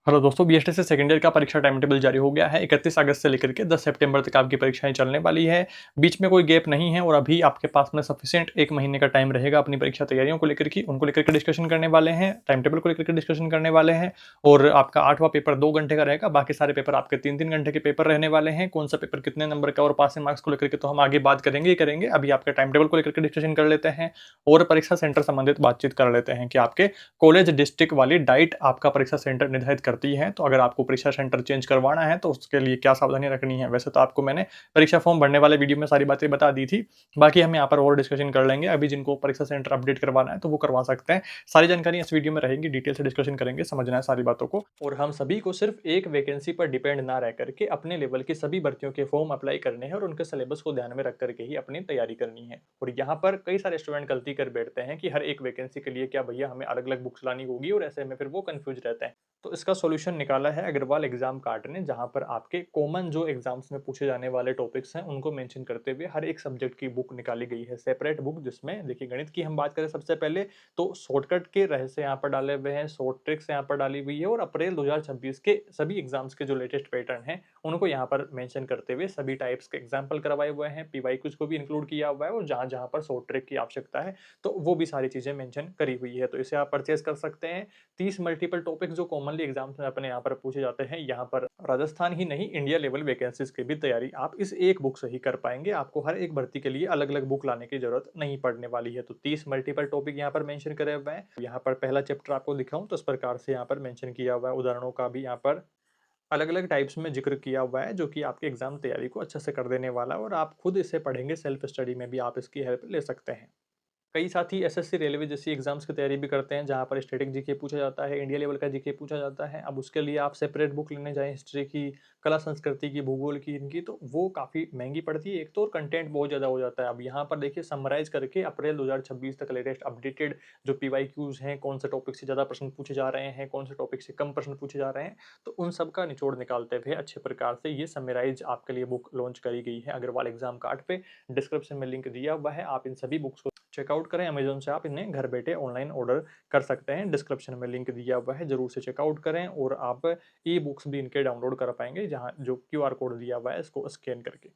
Hello दोस्तों, BST से second year का परीक्षा टाइम टेबल जारी हो गया है। 31 अगस्त से लेकर के 10 सितंबर तक आपकी परीक्षाएं चलने वाली है। बीच में कोई गैप नहीं है और अभी आपके पास में सफिशिएंट 1 महीने का टाइम रहेगा अपनी परीक्षा तैयारियों को लेकर के, उनको लेकर के डिस्कशन करने वाले हैं, टाइम टेबल को लेकर के डिस्कशन करने वाले हैं। और आपका 8वां पेपर 2 घंटे का रहेगा, बाकी सारे पेपर आपके 3-3 घंटे के पेपर रहने वाले हैं। कौन सा पेपर कितने नंबर का और पासिंग मार्क्स को लेकर के तो हम आगे बात करेंगे ही करेंगे। अभी आपके टाइम टेबल को लेकर के डिस्कशन कर लेते हैं और परीक्षा सेंटर संबंधित बातचीत कर लेते हैं कि आपके कॉलेज डिस्ट्रिक्ट वाली डाइट आपका परीक्षा सेंटर निर्धारित करती है। तो अगर आपको परीक्षा सेंटर चेंज करवाना है तो उसके लिए क्या सावधानी रखनी है। वैसे तो आपको मैंने परीक्षा फॉर्म भरने वाले वीडियो में सारी बातें बता दी थी, बाकी हम यहाँ पर और डिस्कशन कर लेंगे। अभी जिनको परीक्षा सेंटर अपडेट करवाना है तो वो करवा सकते हैं। सारी जानकारी इस वीडियो में रहेगी, डिटेल से डिस्कशन करेंगे, समझना है सारी बातों को। और हम सभी को सिर्फ एक वैकेंसी पर डिपेंड ना रह करके अपने लेवल की सभी भर्तियों के फॉर्म अप्लाई करने हैं और उनके सिलेबस को ध्यान में रख करके ही अपनी तैयारी करनी है। और यहाँ पर कई सारे स्टूडेंट गलती कर बैठते हैं कि हर एक वैकेंसी के लिए क्या भैया हमें अलग अलग बुक्स लानी होगी, और ऐसे में फिर वो कंफ्यूज रहते हैं। तो इसका सॉल्यूशन निकाला है अग्रवाल एग्जाम कार्ड ने, जहां पर आपके कॉमन जो एग्जाम्स में पूछे जाने वाले टॉपिक्स हैं उनको मेंशन करते हुए हर एक सब्जेक्ट की बुक निकाली गई है, सेपरेट बुक। जिसमें देखिए, गणित की हम बात करें सबसे पहले तो शॉर्टकट के रहस्य यहाँ पर डाले हुए हैं, शॉर्ट ट्रिक्स यहाँ पर डाली हुई है, और अप्रैल 2026 के सभी एग्जाम्स के जो लेटेस्ट पैटर्न है उनको यहाँ पर मेंशन करते हुए सभी टाइप्स के एग्जाम्पल करवाए हुए हैं, पीवाईक्यूज को भी इंक्लूड किया हुआ है, और जहां जहां पर शॉर्ट ट्रिक की आवश्यकता है तो वो भी सारी चीजें मेंशन करी हुई है। तो इसे आप परचेज कर सकते हैं। 30 मल्टीपल टॉपिक्स जो कॉमनली एग्जाम्स में अपने यहाँ पर पूछे जाते हैं, यहाँ पर राजस्थान ही नहीं इंडिया लेवल वैकेंसीज की भी तैयारी आप इस एक बुक से ही कर पाएंगे। आपको हर एक भर्ती के लिए अलग अलग बुक लाने की जरूरत नहीं पड़ने वाली है। तो 30 मल्टीपल टॉपिक यहाँ पर मेंशन करे हुए हैं। यहाँ पर पहला चैप्टर आपको दिखाऊं तो इस प्रकार से यहाँ पर मेंशन किया हुआ है, उदाहरणों का भी यहाँ पर अलग अलग टाइप्स में जिक्र किया हुआ है, जो कि आपकी एग्जाम तैयारी को अच्छे से कर देने वाला है। और आप खुद इसे पढ़ेंगे, सेल्फ स्टडी में भी आप इसकी हेल्प ले सकते हैं। कई साथी एसएससी रेलवे जैसी एग्जाम्स की तैयारी भी करते हैं, जहां पर स्टैटिक जीके पूछा जाता है, इंडिया लेवल का जीके पूछा जाता है। अब उसके लिए आप सेपरेट बुक लेने जाएं, हिस्ट्री की, कला संस्कृति की, भूगोल की, इनकी, तो वो काफ़ी महंगी पड़ती है एक तो, और कंटेंट बहुत ज़्यादा हो जाता है। अब यहाँ पर देखिए समराइज करके अप्रैल 2026 तक लेटेस्ट अपडेटेड जो पीवाईक्यूज हैं, कौन से टॉपिक से ज़्यादा प्रश्न पूछे जा रहे हैं, कौन से टॉपिक से कम प्रश्न पूछे जा रहे हैं, तो उन सब का निचोड़ निकालते हुए अच्छे प्रकार से ये समराइज आपके लिए बुक लॉन्च करी गई है अग्रवाल एग्जाम कार्ड पे। डिस्क्रिप्शन में लिंक दिया हुआ है, आप इन सभी बुक्स को चेकआउट करें। अमेजोन से आप इन्हें घर बैठे ऑनलाइन ऑर्डर कर सकते हैं। डिस्क्रिप्शन में लिंक दिया हुआ है, जरूर से चेकआउट करें। और आप ई बुक्स भी इनके डाउनलोड कर पाएंगे, जहां जो क्यूआर कोड दिया हुआ है इसको स्कैन करके।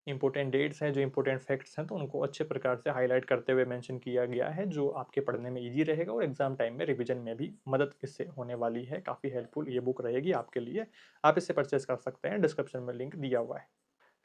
इंपॉर्टेंट डेट्स हैं, जो इंपॉर्टेंट फैक्ट्स हैं, तो उनको अच्छे प्रकार से हाईलाइट करते हुए मेंशन किया गया है, जो आपके पढ़ने में इजी रहेगा और एग्जाम टाइम में रिवीजन में भी मदद इससे होने वाली है। काफ़ी हेल्पफुल ये बुक रहेगी आपके लिए। आप इसे परचेस कर सकते हैं, डिस्क्रिप्शन में लिंक दिया हुआ है।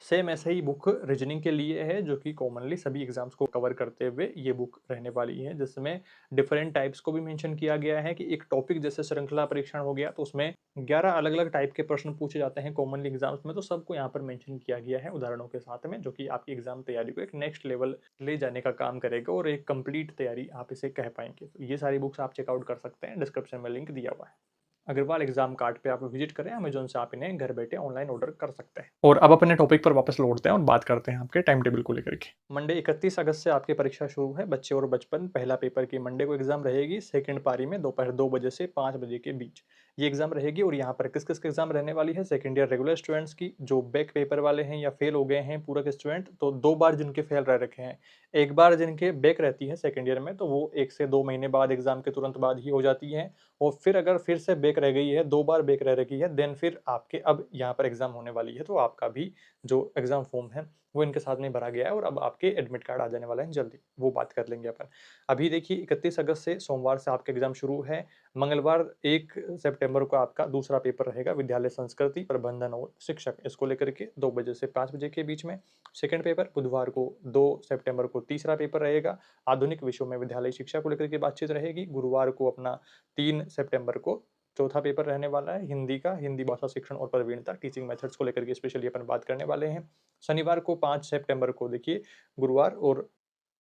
सेम ऐसा ही बुक रीजनिंग के लिए है, जो कि कॉमनली सभी एग्जाम्स को कवर करते हुए ये बुक रहने वाली है, जिसमें डिफरेंट टाइप्स को भी मेंशन किया गया है कि एक टॉपिक जैसे श्रृंखला परीक्षण हो गया तो उसमें 11 अलग अलग टाइप के प्रश्न पूछे जाते हैं कॉमनली एग्जाम्स में, तो सबको यहाँ पर मेंशन किया गया है उदाहरणों के साथ में, जो कि आपकी एग्जाम तैयारी को एक नेक्स्ट लेवल ले जाने का काम करेगा और एक कंप्लीट तैयारी आप इसे कह पाएंगे। तो ये सारी बुक्स आप चेकआउट कर सकते हैं, डिस्क्रिप्शन में लिंक दिया हुआ है। अग्रवाल एग्जाम कार्ड पे आप विजिट करें, अमेजोन से आप इन्हें घर बैठे ऑनलाइन ऑर्डर कर सकते हैं। और अब अपने टॉपिक पर वापस लौटते हैं और बात करते हैं आपके टाइम टेबल को लेकर के। मंडे 31 अगस्त से आपकी परीक्षा शुरू है, बच्चे और बचपन। पहला पेपर की मंडे को एग्जाम रहेगी, सेकंड पारी में दोपहर 2 बजे से 5 बजे के बीच ये एग्जाम रहेगी। और यहाँ पर किस किस की एग्जाम रहने वाली है, सेकंड ईयर रेगुलर स्टूडेंट्स की, जो बैक पेपर वाले हैं या फेल हो गए हैं पूरक स्टूडेंट, तो 2 बार जिनके फेल रह रखे हैं, एक बार जिनके बैक रहती है सेकंड ईयर में, तो वो 1 से 2 महीने बाद एग्जाम के तुरंत बाद ही हो जाती है। और फिर अगर फिर से बैक रह गई है, 2 बार बैक रह रही है, देन फिर आपके अब यहाँ पर एग्जाम होने वाली है, तो आपका भी जो एग्जाम फॉर्म है वो इनके साथ में भरा गया है और अब आपके एडमिट कार्ड आ जाने वाला है जल्दी, वो बात कर लेंगे अपन। अभी देखिए 31 अगस्त से सोमवार से आपका एग्जाम शुरू है। मंगलवार 1 सितंबर को आपका दूसरा पेपर रहेगा, विद्यालय संस्कृति, प्रबंधन और शिक्षक, इसको लेकर के 2 बजे से 5 बजे के बीच में। सेकंड पेपर बुधवार को 2 सितंबर को तीसरा पेपर रहेगा, आधुनिक विषयों में विद्यालय शिक्षा को लेकर के बातचीत रहेगी। गुरुवार को अपना 3 सितंबर को चौथा पेपर रहने वाला है, हिंदी का, हिंदी भाषा शिक्षण और प्रवीणता, टीचिंग मेथड्स को लेकर के स्पेशली अपन बात करने वाले हैं। शनिवार को 5 सितंबर को देखिए, गुरुवार और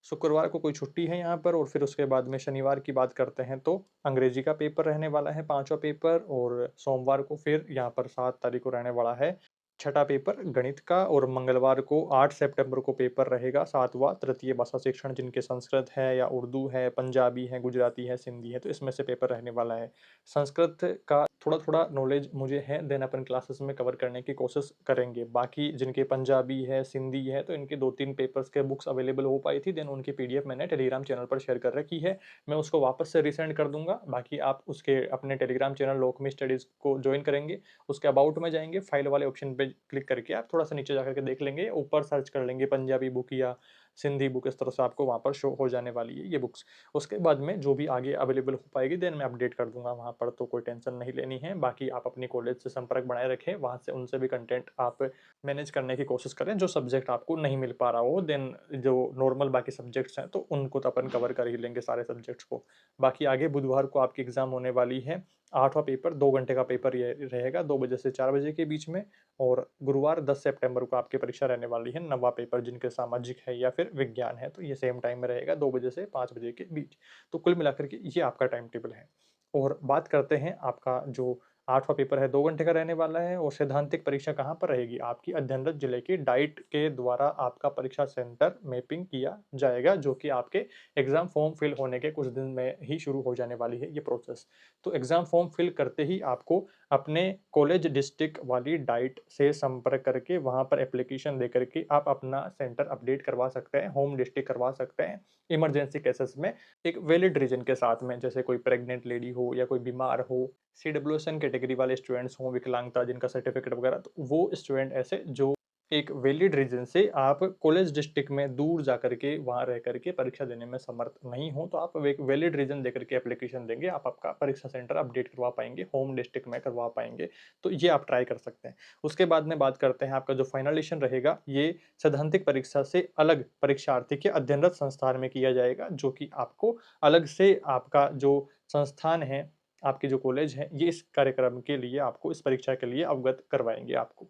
शुक्रवार को कोई छुट्टी है यहाँ पर, और फिर उसके बाद में शनिवार की बात करते हैं तो अंग्रेजी का पेपर रहने वाला है, 5वां पेपर। और सोमवार को फिर यहाँ पर 7 तारीख को रहने वाला है छठा पेपर गणित का। और मंगलवार को 8 सितंबर को पेपर रहेगा 7वां तृतीय भाषा शिक्षण, जिनके संस्कृत है या उर्दू है, पंजाबी है, गुजराती है, सिंधी है, तो इसमें से पेपर रहने वाला है। संस्कृत का थोड़ा-थोड़ा नॉलेज मुझे है, देन अपन क्लासेस में कवर करने की कोशिश करेंगे। बाकी जिनके पंजाबी है, सिंधी है, तो इनके 2-3 पेपर्स के बुक्स अवेलेबल हो पाई थी, देन उनकी पीडीएफ मैंने टेलीग्राम चैनल पर शेयर कर रखी है। मैं उसको वापस से रीसेंड कर दूँगा। बाकी आप उसके अपने टेलीग्राम चैनल लोकमी स्टडीज़ को जॉइन करेंगे, उसके अबाउट में जाएँगे, फाइल वाले ऑप्शन पे क्लिक करके आप थोड़ा-सा नीचे जाकर के देख लेंगे, ऊपर सर्च कर लेंगे पंजाबी बुक या सिंधी बुक, इस तरह से आपको वहाँ पर शो हो जाने वाली है ये बुक्स। उसके बाद में जो भी आगे अवेलेबल हो पाएगी देन मैं अपडेट कर दूँगा वहाँ पर, तो कोई टेंशन नहीं लेनी है। बाकी आप अपनी कॉलेज से संपर्क बनाए रखें, वहाँ से उनसे भी कंटेंट आप मैनेज करने की कोशिश करें, जो सब्जेक्ट आपको नहीं मिल पा रहा हो, देन जो नॉर्मल बाकी सब्जेक्ट्स हैं, तो उनको तो अपन कवर कर ही लेंगे सारे सब्जेक्ट्स को। बाकी आगे बुधवार को आपकी एग्ज़ाम होने वाली है, 8वाँ पेपर 2 घंटे का पेपर ये रहेगा, 2 बजे से 4 बजे के बीच में, और गुरुवार 10 सितंबर को आपकी परीक्षा रहने वाली है, 9वाँ पेपर जिनके सामाजिक है या फिर विज्ञान है, तो ये सेम टाइम में रहेगा 2 बजे से 5 बजे के बीच। तो कुल मिलाकर के ये आपका टाइम टेबल है। और बात करते हैं आपका जो 8वाँ पेपर है 2 घंटे का रहने वाला है, और सैद्धांतिक परीक्षा कहाँ पर रहेगी? आपकी अध्ययनरत जिले की डाइट के द्वारा आपका परीक्षा सेंटर मैपिंग किया जाएगा, जो कि आपके एग्ज़ाम फॉर्म फिल होने के कुछ दिन में ही शुरू हो जाने वाली है ये प्रोसेस। तो एग्ज़ाम फॉर्म फिल करते ही आपको अपने कॉलेज डिस्ट्रिक्ट वाली डाइट से संपर्क करके वहाँ पर एप्लीकेशन दे करके आप अपना सेंटर अपडेट करवा सकते हैं, होम डिस्ट्रिक्ट करवा सकते हैं। इमरजेंसी केसेस में एक वैलिड रीज़न के साथ में, जैसे कोई प्रेग्नेंट लेडी हो या कोई बीमार हो, सीडब्ल्यूएसएन कैटेगरी वाले स्टूडेंट्स हों, विकलांगता जिनका सर्टिफिकेट वगैरह, तो वो स्टूडेंट ऐसे जो एक वैलिड रीज़न से आप कॉलेज डिस्ट्रिक्ट में दूर जाकर के वहाँ रह कर के परीक्षा देने में समर्थ नहीं हो, तो आप एक वैलिड रीज़न देकर के एप्लीकेशन देंगे, आप आपका परीक्षा सेंटर अपडेट करवा पाएँगे, होम डिस्ट्रिक्ट में करवा पाएँगे। तो ये आप ट्राई कर सकते हैं। उसके बाद में बात करते हैं आपका जो फाइनलेशन रहेगा, ये सैद्धांतिक परीक्षा से अलग परीक्षार्थी के अध्ययनरत संस्थान में किया जाएगा, जो कि आपको अलग से आपका जो संस्थान है, आपकी जो कॉलेज है, ये इस कार्यक्रम के लिए आपको, इस परीक्षा के लिए अवगत करवाएँगे आपको।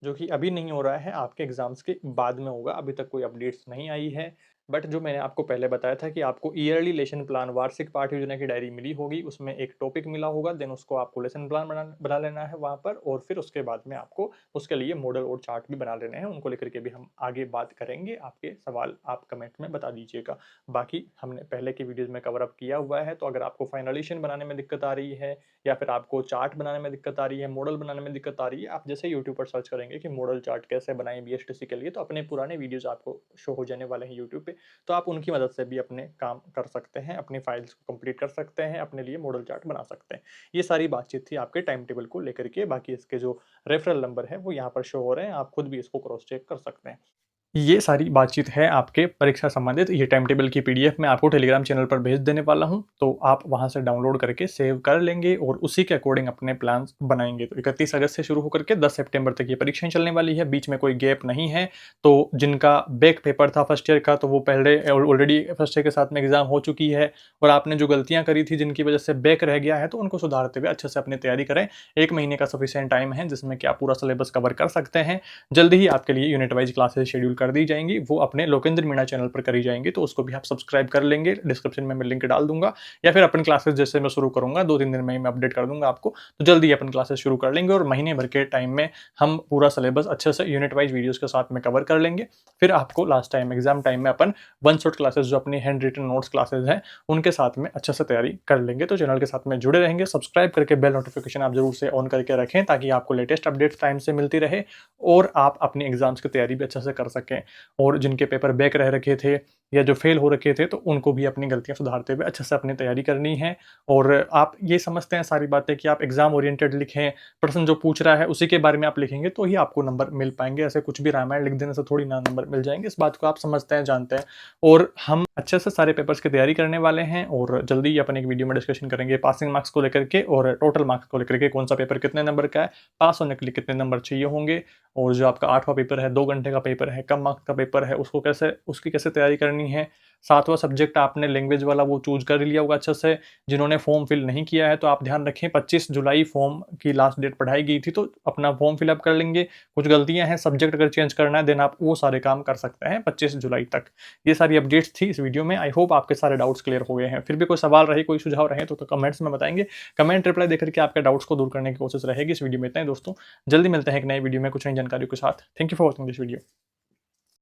जो कि अभी नहीं हो रहा है, आपके एग्ज़ाम्स के बाद में होगा, अभी तक कोई अपडेट्स नहीं आई है। बट जो मैंने आपको पहले बताया था कि आपको ईयरली लेसन प्लान, वार्षिक पाठ्य योजना की डायरी मिली होगी, उसमें एक टॉपिक मिला होगा, देन उसको आपको लेसन प्लान बना लेना है वहाँ पर, और फिर उसके बाद में आपको उसके लिए मॉडल और चार्ट भी बना लेने हैं, उनको लेकर के भी हम आगे बात करेंगे। आपके सवाल आप कमेंट में बता दीजिएगा। बाकी हमने पहले की वीडियोज़ में कवर अप किया हुआ है, तो अगर आपको फाइनलेशन बनाने में दिक्कत आ रही है, या फिर आपको चार्ट बनाने में दिक्कत आ रही है, मॉडल बनाने में दिक्कत आ रही है, आप जैसे यूट्यूब पर सर्च करेंगे कि मॉडल चार्ट कैसे बनाएँ बीएसटीसी के लिए, तो अपने पुराने वीडियोज़ आपको शो हो जाने वाले हैं यूट्यूब पे। तो आप उनकी मदद से भी अपने काम कर सकते हैं, अपनी फाइल्स को कंप्लीट कर सकते हैं, अपने लिए मॉडल चार्ट बना सकते हैं। ये सारी बातचीत थी आपके टाइम टेबल को लेकर के, बाकी इसके जो रेफरल नंबर है वो यहाँ पर शो हो रहे हैं, आप खुद भी इसको क्रॉस चेक कर सकते हैं। ये सारी बातचीत है आपके परीक्षा संबंधित, ये टाइम टेबल की पीडीएफ मैं आपको टेलीग्राम चैनल पर भेज देने वाला हूँ, तो आप वहाँ से डाउनलोड करके सेव कर लेंगे और उसी के अकॉर्डिंग अपने प्लान्स बनाएँगे। तो 31 अगस्त से शुरू होकर के 10 सितंबर तक ये परीक्षाएँ चलने वाली है, बीच में कोई गैप नहीं है। तो जिनका बैक पेपर था फर्स्ट ईयर का, तो वो पहले ऑलरेडी फर्स्ट ईयर के साथ में एग्ज़ाम हो चुकी है, और आपने जो गलतियाँ करी थी जिनकी वजह से बैक रह गया है, तो उनको सुधारते हुए अच्छे से अपनी तैयारी करें। 1 महीने का सफिशिएंट टाइम है, जिसमें कि आप पूरा सिलेबस कवर कर सकते हैं। जल्द ही आपके लिए यूनिट वाइज़ क्लासेस शेड्यूल कर दी जाएँगी, वो अपने लोकेंद्र मीणा चैनल पर करी जाएँगी, तो उसको भी आप सब्सक्राइब कर लेंगे, डिस्क्रिप्शन में मैं लिंक डाल दूँगा, या फिर अपन क्लासेस जैसे मैं शुरू करूँगा 2-3 दिन में ही मैं अपडेट कर दूँगा आपको, तो जल्दी ही अपन क्लासेस शुरू कर लेंगे, और महीने भर के टाइम में हम पूरा सिलेबस अच्छे से यूनिट वाइज़ वीडियोज़ के साथ में कवर कर लेंगे। फिर आपको लास्ट टाइम एग्ज़ाम टाइम में अपन वन शॉट क्लासेस, जो अपनी हैंड रिटन नोट्स क्लासेस हैं, उनके साथ में अच्छे से तैयारी कर लेंगे। तो चैनल के साथ में जुड़े रहेंगे, सब्सक्राइब करके बेल नोटिफिकेशन आप ज़रूर से ऑन करके रखें, ताकि आपको लेटेस्ट अपडेट्स टाइम से मिलती रहे और आप अपनी एग्ज़ाम्स की तैयारी भी अच्छे से कर सकें। और जिनके पेपर बैक रह रखे थे या जो फेल हो रखे थे, तो उनको भी अपनी गलतियाँ सुधारते हुए अच्छे से अपनी तैयारी करनी है। और आप ये समझते हैं सारी बातें कि आप एग्ज़ाम ओरिएंटेड लिखें, प्रश्न जो पूछ रहा है उसी के बारे में आप लिखेंगे तो ही आपको नंबर मिल पाएँगे। ऐसे कुछ भी रामायण लिख देने से थोड़ी ना नंबर मिल जाएँगे, इस बात को आप समझते हैं, जानते हैं। और हम अच्छे से सारे पेपर्स की तैयारी करने वाले हैं, और जल्दी ही अपन एक वीडियो में डिस्कशन करेंगे पासिंग मार्क्स को लेकर के और टोटल मार्क्स को लेकर के, कौन सा पेपर कितने नंबर का है, पास होने के लिए कितने नंबर चाहिए होंगे, और जो आपका 8वां पेपर है 2 घंटे का पेपर है, कम मार्क्स का पेपर है, उसकी कैसे तैयारी करनी है। 7वां सब्जेक्ट आपने लैंग्वेज वाला वो चूज़ कर लिया होगा अच्छे से। जिन्होंने फॉर्म फिल नहीं किया है, तो आप ध्यान रखें 25 जुलाई फॉर्म की लास्ट डेट बढ़ाई गई थी, तो अपना फॉर्म फिल अप कर लेंगे। कुछ गलतियाँ हैं, सब्जेक्ट अगर चेंज करना है, देन आप वो सारे काम कर सकते हैं 25 जुलाई तक। ये सारी अपडेट्स थी इस वीडियो में। आई होप आपके सारे डाउट्स क्लियर हो गए हैं। फिर भी कोई सवाल रहे, कोई सुझाव रहे, तो कमेंट्स में बताएँगे। कमेंट रिप्लाई देकर के आपके डाउट्स को दूर करने की कोशिश रहेगी। इस वीडियो में इतना ही दोस्तों। जल्दी मिलते हैं एक नए वीडियो में कुछ नई जानकारियों के साथ। Thank you for watching this video.